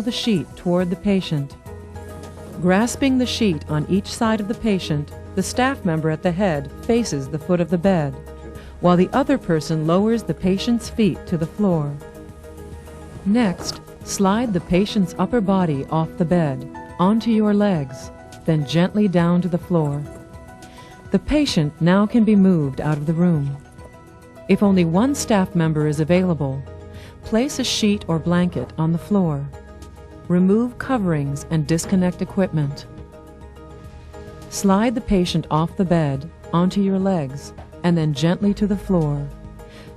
the sheet toward the patient. Grasping the sheet on each side of the patient, the staff member at the head faces the foot of the bed, while the other person lowers the patient's feet to the floor. Next, slide the patient's upper body off the bed, onto your legs, then gently down to the floor. The patient now can be moved out of the room. If only one staff member is available, place a sheet or blanket on the floor. Remove coverings and disconnect equipment. Slide the patient off the bed onto your legs and then gently to the floor.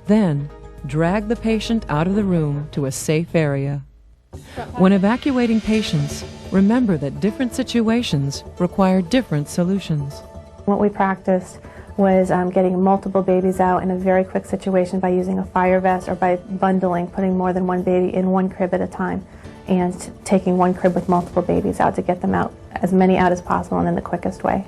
Then, drag the patient out of the room to a safe area. When evacuating patients, remember that different situations require different solutions. What we practiced was getting multiple babies out in a very quick situation by using a fire vest or by bundling, putting more than one baby in one crib at a time, and taking one crib with multiple babies out to get them out, as many out as possible and in the quickest way.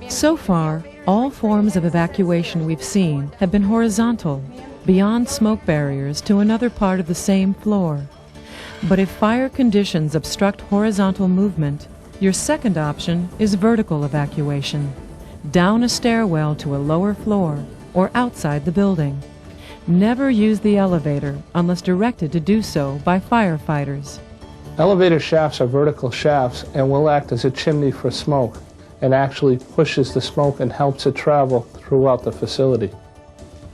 So far, all forms of evacuation we've seen have been horizontal, beyond smoke barriers to another part of the same floor. But if fire conditions obstruct horizontal movement, your second option is vertical evacuation, down a stairwell to a lower floor or outside the building. Never use the elevator unless directed to do so by firefighters. Elevator shafts are vertical shafts and will act as a chimney for smoke, and actually pushes the smoke and helps it travel throughout the facility.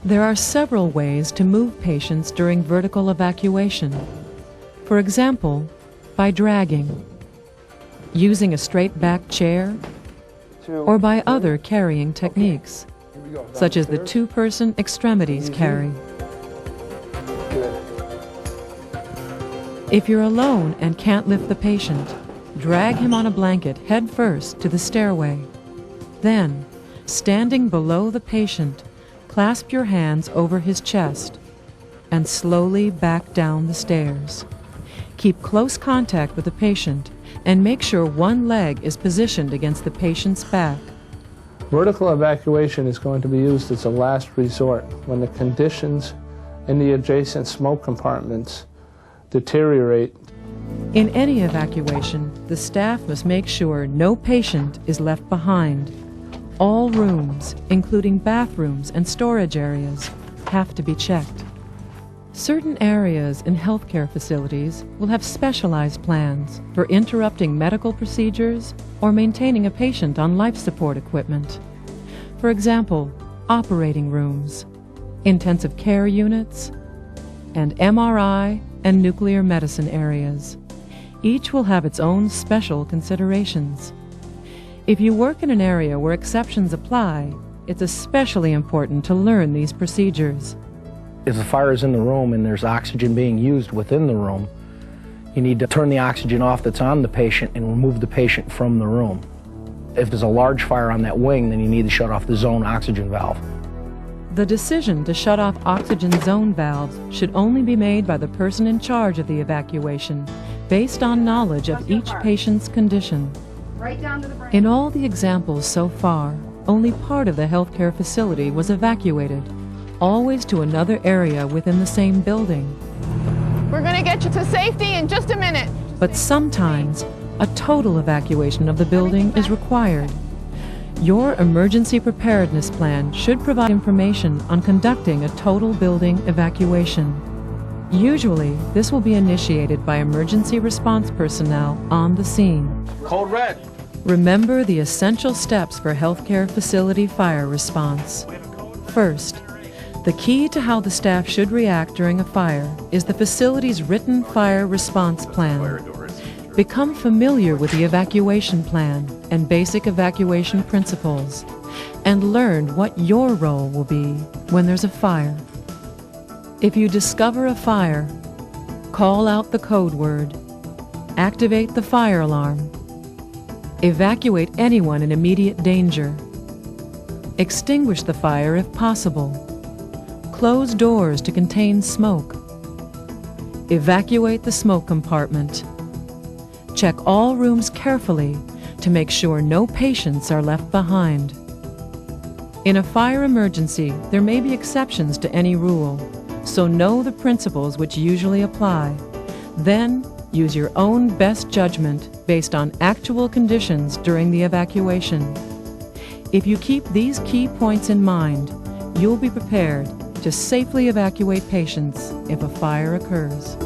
There are several ways to move patients during vertical evacuation. For example, by dragging, using a straight-back chair, or by other carrying techniques, such as the two-person extremities carry. If you're alone and can't lift the patient, drag him on a blanket head first to the stairway. Then, standing below the patient, clasp your hands over his chest and slowly back down the stairs. Keep close contact with the patient and make sure one leg is positioned against the patient's back. Vertical evacuation is going to be used as a last resort when the conditions in the adjacent smoke compartments deteriorate. In any evacuation, the staff must make sure no patient is left behind. All rooms, including bathrooms and storage areas, have to be checked. Certain areas in healthcare facilities will have specialized plans for interrupting medical procedures or maintaining a patient on life support equipment. For example, operating rooms, intensive care units, and MRI and nuclear medicine areas. Each will have its own special considerations. If you work in an area where exceptions apply, it's especially important to learn these procedures. If the fire is in the room and there's oxygen being used within the room, you need to turn the oxygen off that's on the patient and remove the patient from the room. If there's a large fire on that wing, then you need to shut off the zone oxygen valve. The decision to shut off oxygen zone valves should only be made by the person in charge of the evacuation, based on knowledge of each patient's condition. In all the examples so far, only part of the healthcare facility was evacuated, always to another area within the same building. We're going to get you to safety in just a minute. But sometimes, a total evacuation of the building is required. Your emergency preparedness plan should provide information on conducting a total building evacuation. Usually, this will be initiated by emergency response personnel on the scene. Code red. Remember the essential steps for healthcare facility fire response. First, the key to how the staff should react during a fire is the facility's written fire response plan. Become familiar with the evacuation plan and basic evacuation principles, and learn what your role will be when there's a fire. If you discover a fire, call out the code word, activate the fire alarm, evacuate anyone in immediate danger, extinguish the fire if possible, close doors to contain smoke, evacuate the smoke compartment. Check all rooms carefully to make sure no patients are left behind. In a fire emergency, there may be exceptions to any rule, so know the principles which usually apply. Then, Use your own best judgment based on actual conditions during the evacuation. If you keep these key points in mind, you'll be prepared to safely evacuate patients if a fire occurs.